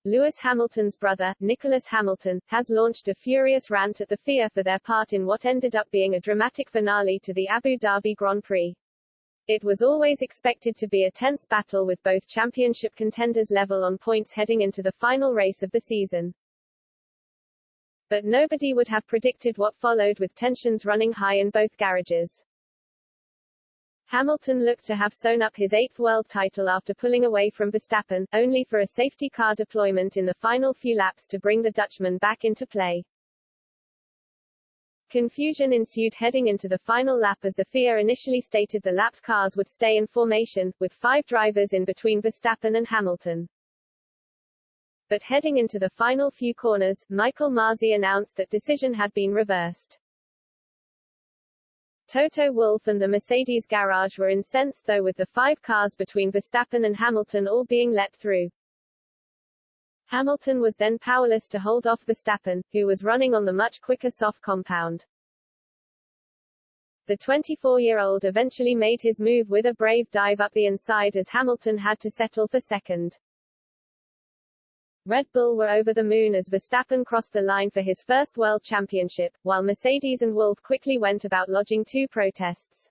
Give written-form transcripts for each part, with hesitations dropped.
Lewis Hamilton's brother, Nicholas Hamilton, has launched a furious rant at the FIA for their part in what ended up being a dramatic finale to the Abu Dhabi Grand Prix. It was always expected to be a tense battle with both championship contenders level on points heading into the final race of the season. But nobody would have predicted what followed, with tensions running high in both garages. Hamilton looked to have sewn up his 8th world title after pulling away from Verstappen, only for a safety car deployment in the final few laps to bring the Dutchman back into play. Confusion ensued heading into the final lap as the FIA initially stated the lapped cars would stay in formation, with 5 drivers in between Verstappen and Hamilton. But heading into the final few corners, Michael Masi announced that decision had been reversed. Toto Wolff and the Mercedes garage were incensed though, with the 5 cars between Verstappen and Hamilton all being let through. Hamilton was then powerless to hold off Verstappen, who was running on the much quicker soft compound. The 24-year-old eventually made his move with a brave dive up the inside as Hamilton had to settle for second. Red Bull were over the moon as Verstappen crossed the line for his first world championship, while Mercedes and Wolff quickly went about lodging 2 protests.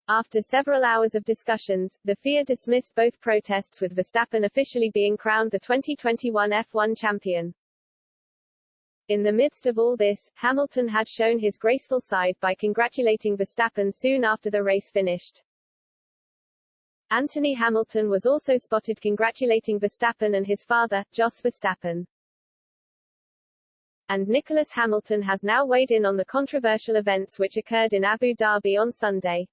After several hours of discussions, the FIA dismissed both protests, with Verstappen officially being crowned the 2021 F1 champion. In the midst of all this, Hamilton had shown his graceful side by congratulating Verstappen soon after the race finished. Anthony Hamilton was also spotted congratulating Verstappen and his father, Jos Verstappen. And Nicholas Hamilton has now weighed in on the controversial events which occurred in Abu Dhabi on Sunday.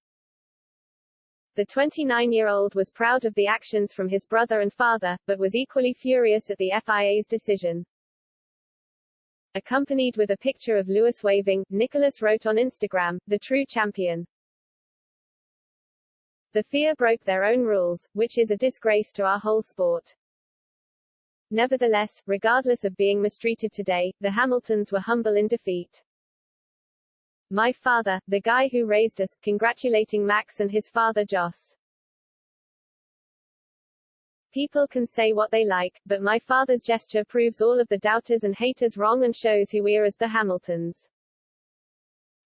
The 29-year-old was proud of the actions from his brother and father, but was equally furious at the FIA's decision. Accompanied with a picture of Lewis waving, Nicholas wrote on Instagram, "The true champion. The FIA broke their own rules, which is a disgrace to our whole sport." Nevertheless, regardless of being mistreated today, the Hamiltons were humble in defeat. "My father, the guy who raised us," congratulating Max and his father Jos. "People can say what they like, but my father's gesture proves all of the doubters and haters wrong and shows who we are as the Hamiltons.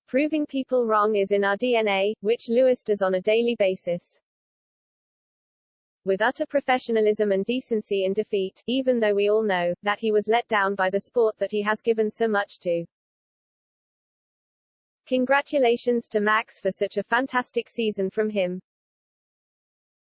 Proving people wrong is in our DNA, which Lewis does on a daily basis. With utter professionalism and decency in defeat, even though we all know that he was let down by the sport that he has given so much to. Congratulations to Max for such a fantastic season from him.